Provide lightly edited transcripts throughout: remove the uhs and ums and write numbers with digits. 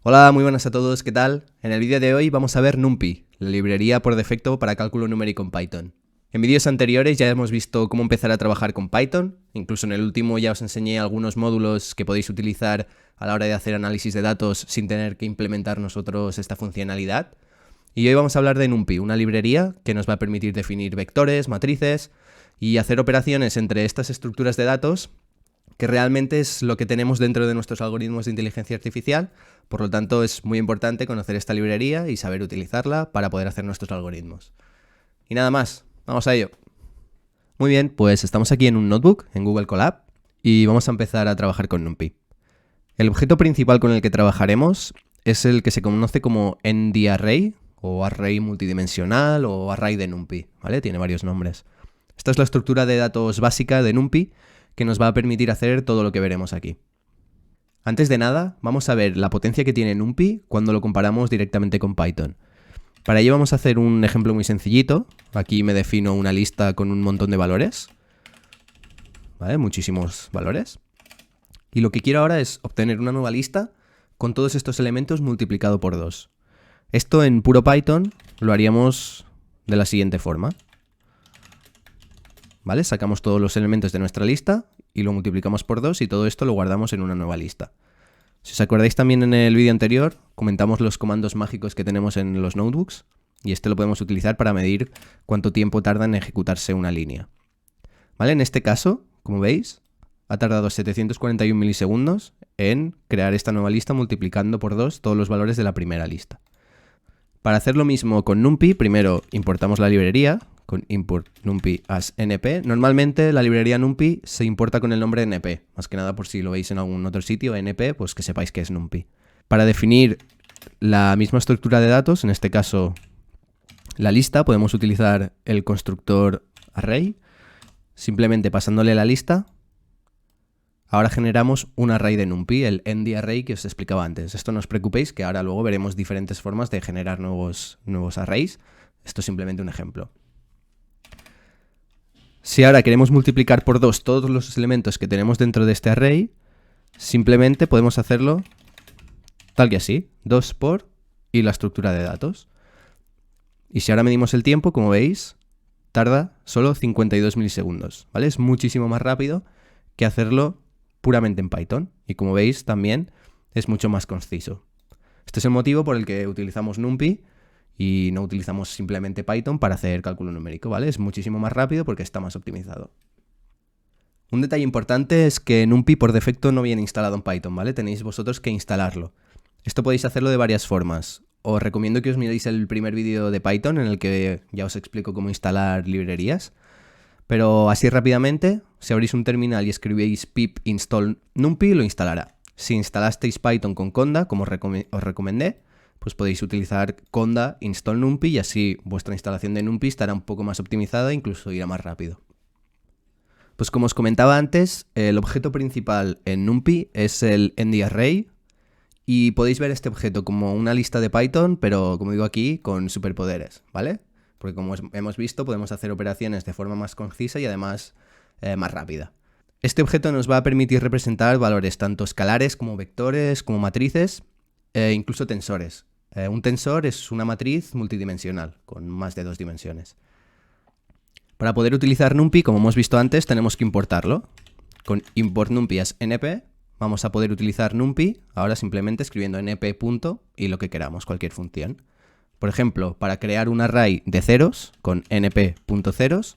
Hola, muy buenas a todos, ¿qué tal? En el vídeo de hoy vamos a ver NumPy, la librería por defecto para cálculo numérico en Python. En vídeos anteriores ya hemos visto cómo empezar a trabajar con Python, incluso en el último ya os enseñé algunos módulos que podéis utilizar a la hora de hacer análisis de datos sin tener que implementar nosotros esta funcionalidad. Y hoy vamos a hablar de NumPy, una librería que nos va a permitir definir vectores, matrices y hacer operaciones entre estas estructuras de datos, que realmente es lo que tenemos dentro de nuestros algoritmos de inteligencia artificial. Por lo tanto, es muy importante conocer esta librería y saber utilizarla para poder hacer nuestros algoritmos. Y nada más, vamos a ello. Muy bien, pues estamos aquí en un notebook, en Google Colab, y vamos a empezar a trabajar con NumPy. El objeto principal con el que trabajaremos es el que se conoce como ND-Array, o array multidimensional, o array de NumPy, ¿vale? Tiene varios nombres. Esta es la estructura de datos básica de NumPy, que nos va a permitir hacer todo lo que veremos aquí. Antes de nada, vamos a ver la potencia que tiene NumPy cuando lo comparamos directamente con Python. Para ello vamos a hacer un ejemplo muy sencillito. Aquí me defino una lista con un montón de valores, ¿vale? Muchísimos valores. Y lo que quiero ahora es obtener una nueva lista con todos estos elementos multiplicado por 2. Esto en puro Python lo haríamos de la siguiente forma. ¿Vale? Sacamos todos los elementos de nuestra lista y lo multiplicamos por 2 y todo esto lo guardamos en una nueva lista. Si os acordáis también en el vídeo anterior, comentamos los comandos mágicos que tenemos en los notebooks y este lo podemos utilizar para medir cuánto tiempo tarda en ejecutarse una línea. ¿Vale? En este caso, como veis, ha tardado 741 milisegundos en crear esta nueva lista multiplicando por 2 todos los valores de la primera lista. Para hacer lo mismo con NumPy, primero importamos la librería con import numpy as np. Normalmente la librería NumPy se importa con el nombre np, más que nada por si lo veis en algún otro sitio, np, pues que sepáis que es NumPy. Para definir la misma estructura de datos, en este caso la lista, podemos utilizar el constructor array, simplemente pasándole la lista. Ahora generamos un array de NumPy, el ND-Array que os explicaba antes. Esto no os preocupéis, que ahora luego veremos diferentes formas de generar nuevos arrays. Esto es simplemente un ejemplo. Si ahora queremos multiplicar por 2 todos los elementos que tenemos dentro de este array, simplemente podemos hacerlo tal que así, 2 por y la estructura de datos. Y si ahora medimos el tiempo, como veis, tarda solo 52 milisegundos, ¿vale? Es muchísimo más rápido que hacerlo puramente en Python. Y como veis, también es mucho más conciso. Este es el motivo por el que utilizamos NumPy y no utilizamos simplemente Python para hacer cálculo numérico, ¿vale? Es muchísimo más rápido porque está más optimizado. Un detalle importante es que NumPy por defecto no viene instalado en Python, ¿vale? Tenéis vosotros que instalarlo. Esto podéis hacerlo de varias formas. Os recomiendo que os miréis el primer vídeo de Python en el que ya os explico cómo instalar librerías. Pero así rápidamente, si abrís un terminal y escribís pip install NumPy, lo instalará. Si instalasteis Python con Conda, como os recomendé, pues podéis utilizar Conda install NumPy y así vuestra instalación de NumPy estará un poco más optimizada e incluso irá más rápido. Pues como os comentaba antes, el objeto principal en NumPy es el ND-Array y podéis ver este objeto como una lista de Python, pero como digo aquí, con superpoderes, ¿vale? Porque como hemos visto, podemos hacer operaciones de forma más concisa y además más rápida. Este objeto nos va a permitir representar valores tanto escalares como vectores, como matrices e incluso tensores. Un tensor es una matriz multidimensional, con más de 2 dimensiones. Para poder utilizar NumPy, como hemos visto antes, tenemos que importarlo. Con import numpy as np vamos a poder utilizar NumPy, ahora simplemente escribiendo np punto y lo que queramos, cualquier función. Por ejemplo, para crear un array de ceros con np.ceros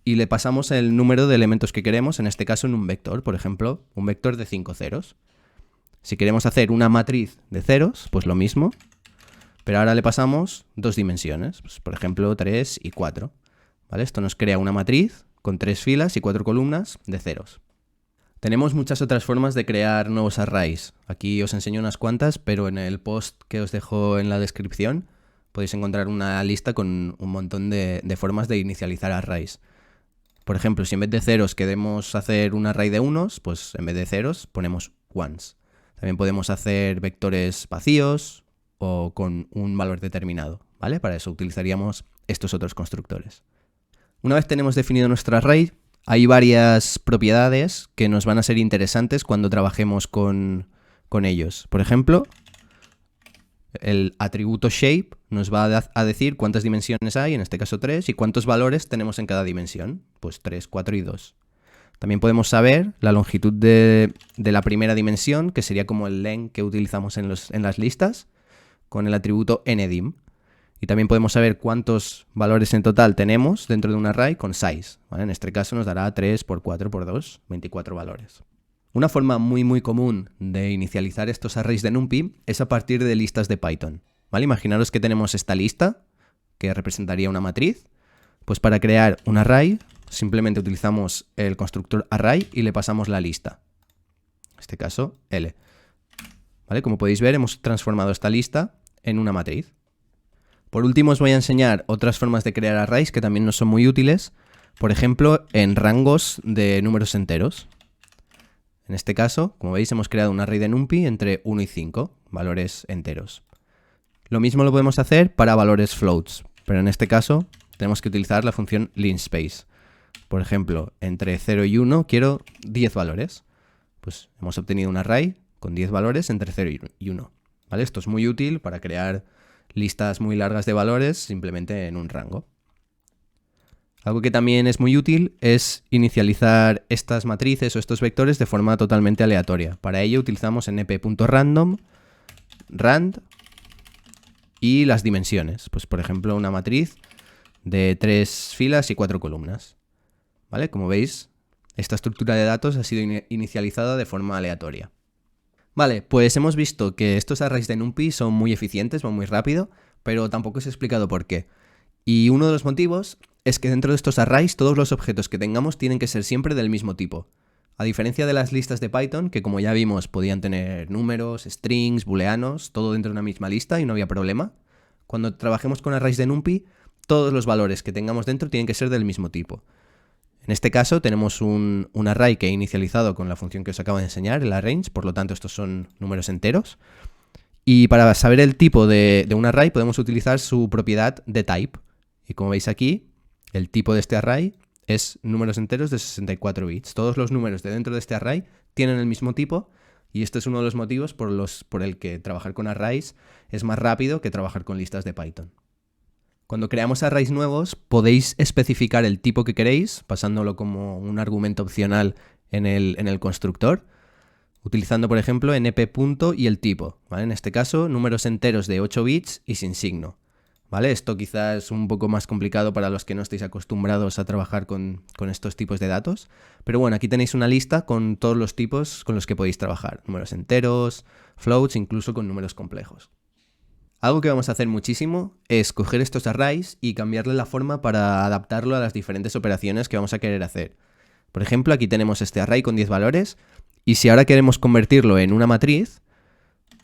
y le pasamos el número de elementos que queremos, en este caso en un vector, por ejemplo, un vector de 5 ceros. Si queremos hacer una matriz de ceros, pues lo mismo, pero ahora le pasamos 2 dimensiones, pues por ejemplo 3 y 4. ¿Vale? Esto nos crea una matriz con 3 filas y 4 columnas de ceros. Tenemos muchas otras formas de crear nuevos arrays. Aquí os enseño unas cuantas, pero en el post que os dejo en la descripción podéis encontrar una lista con un montón de formas de inicializar arrays. Por ejemplo, si en vez de ceros queremos hacer un array de unos, pues en vez de ceros ponemos ones. También podemos hacer vectores vacíos o con un valor determinado, ¿vale? Para eso utilizaríamos estos otros constructores. Una vez tenemos definido nuestro array, hay varias propiedades que nos van a ser interesantes cuando trabajemos con ellos. Por ejemplo, El atributo shape nos va a decir cuántas dimensiones hay, en este caso 3, y cuántos valores tenemos en cada dimensión. Pues 3, 4 y 2. También podemos saber la longitud de la primera dimensión, que sería como el len que utilizamos en las listas, con el atributo ndim. Y también podemos saber cuántos valores en total tenemos dentro de un array con size, ¿vale? En este caso nos dará 3 por 4 por 2, 24 valores. Una forma muy común de inicializar estos arrays de NumPy es a partir de listas de Python, ¿vale? Imaginaros que tenemos esta lista, que representaría una matriz. Pues para crear un array, simplemente utilizamos el constructor array y le pasamos la lista. En este caso, L. ¿Vale? Como podéis ver, hemos transformado esta lista en una matriz. Por último, os voy a enseñar otras formas de crear arrays que también nos son muy útiles, por ejemplo, en rangos de números enteros. En este caso, como veis, hemos creado un array de NumPy entre 1 y 5, valores enteros. Lo mismo lo podemos hacer para valores floats, pero en este caso tenemos que utilizar la función linspace. Por ejemplo, entre 0 y 1 quiero 10 valores. Pues hemos obtenido un array con 10 valores entre 0 y 1. ¿Vale? Esto es muy útil para crear listas muy largas de valores simplemente en un rango. Algo que también es muy útil es inicializar estas matrices o estos vectores de forma totalmente aleatoria. Para ello utilizamos np.random, rand y las dimensiones. Pues por ejemplo una matriz de 3 filas y 4 columnas. ¿Vale? Como veis, esta estructura de datos ha sido inicializada de forma aleatoria. Vale, pues hemos visto que estos arrays de NumPy son muy eficientes, van muy rápido, pero tampoco os he explicado por qué. Y uno de los motivos es que dentro de estos arrays todos los objetos que tengamos tienen que ser siempre del mismo tipo. A diferencia de las listas de Python, que como ya vimos podían tener números, strings, booleanos, todo dentro de una misma lista y no había problema, cuando trabajemos con arrays de NumPy, todos los valores que tengamos dentro tienen que ser del mismo tipo. En este caso tenemos un array que he inicializado con la función que os acabo de enseñar, el arrange, por lo tanto estos son números enteros. Y para saber el tipo de un array podemos utilizar su propiedad de type. Y como veis aquí, el tipo de este array es números enteros de 64 bits. Todos los números de dentro de este array tienen el mismo tipo y este es uno de los motivos por el que trabajar con arrays es más rápido que trabajar con listas de Python. Cuando creamos arrays nuevos, podéis especificar el tipo que queréis, pasándolo como un argumento opcional en el constructor, utilizando, por ejemplo, np. y el tipo, ¿vale? En este caso, números enteros de 8 bits y sin signo, ¿vale? Esto quizás es un poco más complicado para los que no estéis acostumbrados a trabajar con estos tipos de datos, pero bueno, aquí tenéis una lista con todos los tipos con los que podéis trabajar, números enteros, floats, incluso con números complejos. Algo que vamos a hacer muchísimo es coger estos arrays y cambiarle la forma para adaptarlo a las diferentes operaciones que vamos a querer hacer. Por ejemplo, aquí tenemos este array con 10 valores y si ahora queremos convertirlo en una matriz,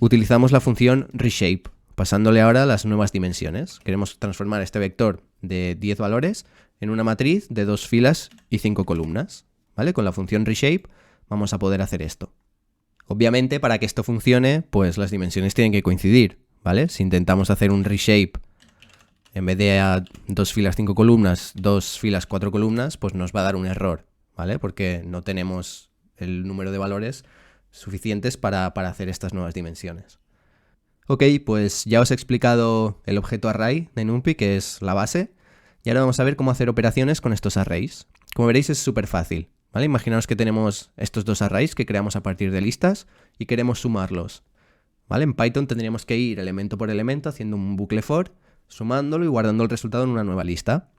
utilizamos la función reshape, pasándole ahora las nuevas dimensiones. Queremos transformar este vector de 10 valores en una matriz de 2 filas y 5 columnas. ¿Vale? Con la función reshape vamos a poder hacer esto. Obviamente, para que esto funcione, pues las dimensiones tienen que coincidir. ¿Vale? Si intentamos hacer un reshape en vez de a 2 filas 5 columnas, 2 filas 4 columnas, pues nos va a dar un error, ¿vale? Porque no tenemos el número de valores suficientes para hacer estas nuevas dimensiones. Ok, pues ya os he explicado el objeto array de NumPy, que es la base, y ahora vamos a ver cómo hacer operaciones con estos arrays. Como veréis es súper fácil, ¿vale? Imaginaos que tenemos estos dos arrays que creamos a partir de listas y queremos sumarlos. ¿Vale? En Python tendríamos que ir elemento por elemento haciendo un bucle for, sumándolo y guardando el resultado en una nueva lista.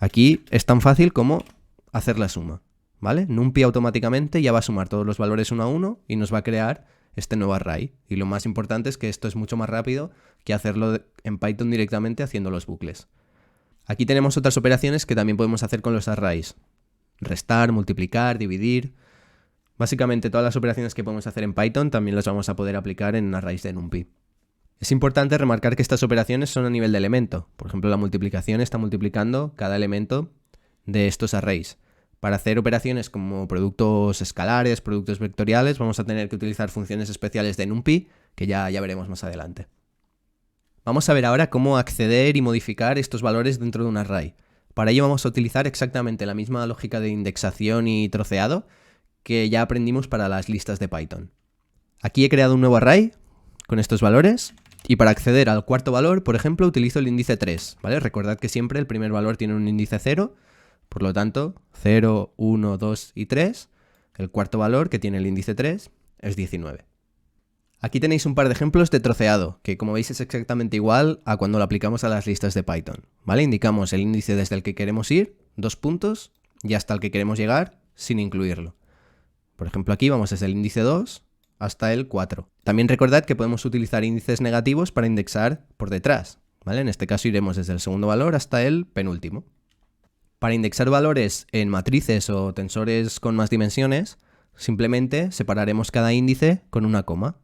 Aquí es tan fácil como hacer la suma. ¿Vale? NumPy automáticamente ya va a sumar todos los valores uno a uno y nos va a crear este nuevo array. Y lo más importante es que esto es mucho más rápido que hacerlo en Python directamente haciendo los bucles. Aquí tenemos otras operaciones que también podemos hacer con los arrays. Restar, multiplicar, dividir. Básicamente todas las operaciones que podemos hacer en Python también las vamos a poder aplicar en arrays de NumPy. Es importante remarcar que estas operaciones son a nivel de elemento. Por ejemplo, la multiplicación está multiplicando cada elemento de estos arrays. Para hacer operaciones como productos escalares, productos vectoriales, vamos a tener que utilizar funciones especiales de NumPy, que ya veremos más adelante. Vamos a ver ahora cómo acceder y modificar estos valores dentro de un array. Para ello vamos a utilizar exactamente la misma lógica de indexación y troceado que ya aprendimos para las listas de Python. Aquí he creado un nuevo array con estos valores Y para acceder al cuarto valor, por ejemplo, utilizo el índice 3, ¿vale? Recordad que siempre el primer valor tiene un índice 0, por lo tanto, 0, 1, 2 y 3. El cuarto valor, que tiene el índice 3, es 19. Aquí tenéis un par de ejemplos de troceado, que como veis es exactamente igual a cuando lo aplicamos a las listas de Python, ¿vale? Indicamos el índice desde el que queremos ir, 2 puntos, y hasta el que queremos llegar, sin incluirlo. Por ejemplo, aquí vamos desde el índice 2 hasta el 4. También recordad que podemos utilizar índices negativos para indexar por detrás, ¿vale? En este caso iremos desde el segundo valor hasta el penúltimo. Para indexar valores en matrices o tensores con más dimensiones, simplemente separaremos cada índice con una coma.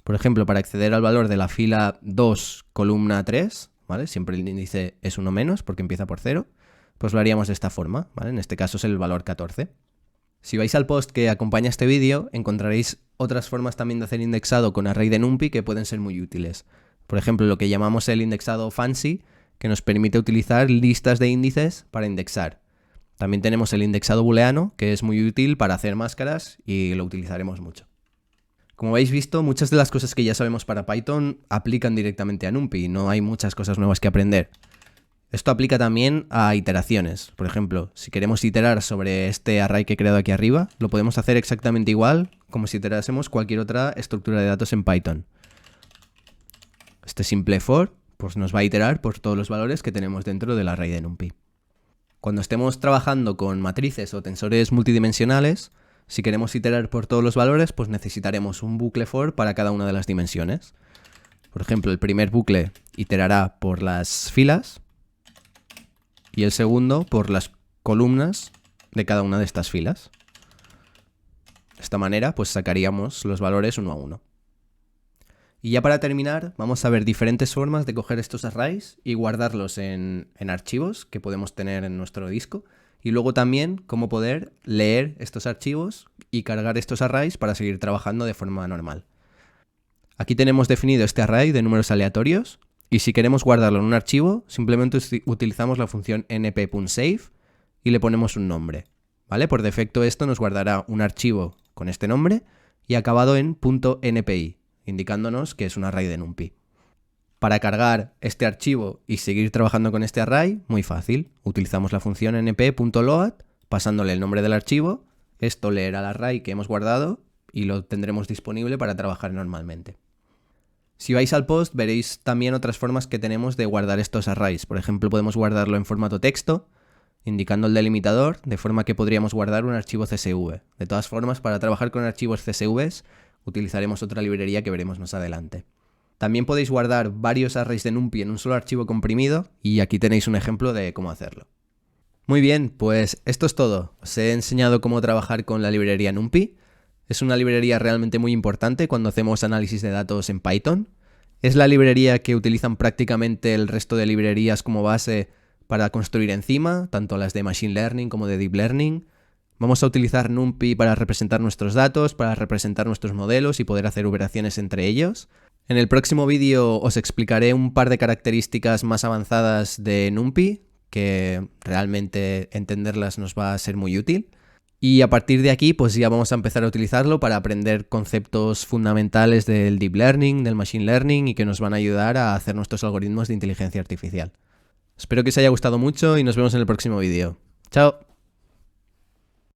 Por ejemplo, para acceder al valor de la fila 2, columna 3, ¿vale? Siempre el índice es 1 menos porque empieza por 0, pues lo haríamos de esta forma, ¿vale? En este caso es el valor 14. Si vais al post que acompaña este vídeo, encontraréis otras formas también de hacer indexado con array de NumPy que pueden ser muy útiles. Por ejemplo, lo que llamamos el indexado fancy, que nos permite utilizar listas de índices para indexar. También tenemos el indexado booleano, que es muy útil para hacer máscaras y lo utilizaremos mucho. Como habéis visto, muchas de las cosas que ya sabemos para Python aplican directamente a NumPy, no hay muchas cosas nuevas que aprender. Esto aplica también a iteraciones. Por ejemplo, si queremos iterar sobre este array que he creado aquí arriba, lo podemos hacer exactamente igual como si iterásemos cualquier otra estructura de datos en Python. Este simple for pues nos va a iterar por todos los valores que tenemos dentro del array de NumPy. Cuando estemos trabajando con matrices o tensores multidimensionales, si queremos iterar por todos los valores, pues necesitaremos un bucle for para cada una de las dimensiones. Por ejemplo, el primer bucle iterará por las filas, y el segundo por las columnas de cada una de estas filas. De esta manera, pues sacaríamos los valores uno a uno. Y ya para terminar, vamos a ver diferentes formas de coger estos arrays y guardarlos en archivos que podemos tener en nuestro disco. Y luego también cómo poder leer estos archivos y cargar estos arrays para seguir trabajando de forma normal. Aquí tenemos definido este array de números aleatorios. Y si queremos guardarlo en un archivo, simplemente utilizamos la función np.save y le ponemos un nombre, ¿vale? Por defecto esto nos guardará un archivo con este nombre y acabado en .npi, indicándonos que es un array de NumPy. Para cargar este archivo y seguir trabajando con este array, muy fácil. Utilizamos la función np.load, pasándole el nombre del archivo, esto leerá el array que hemos guardado y lo tendremos disponible para trabajar normalmente. Si vais al post veréis también otras formas que tenemos de guardar estos arrays. Por ejemplo, podemos guardarlo en formato texto, indicando el delimitador, de forma que podríamos guardar un archivo CSV. De todas formas, para trabajar con archivos CSV utilizaremos otra librería que veremos más adelante. También podéis guardar varios arrays de NumPy en un solo archivo comprimido y aquí tenéis un ejemplo de cómo hacerlo. Muy bien, pues esto es todo. Os he enseñado cómo trabajar con la librería NumPy. Es una librería realmente muy importante cuando hacemos análisis de datos en Python. Es la librería que utilizan prácticamente el resto de librerías como base para construir encima, tanto las de Machine Learning como de Deep Learning. Vamos a utilizar NumPy para representar nuestros datos, para representar nuestros modelos y poder hacer operaciones entre ellos. En el próximo vídeo os explicaré un par de características más avanzadas de NumPy, que realmente entenderlas nos va a ser muy útil. Y a partir de aquí, pues ya vamos a empezar a utilizarlo para aprender conceptos fundamentales del Deep Learning, del Machine Learning y que nos van a ayudar a hacer nuestros algoritmos de inteligencia artificial. Espero que os haya gustado mucho y nos vemos en el próximo vídeo. ¡Chao!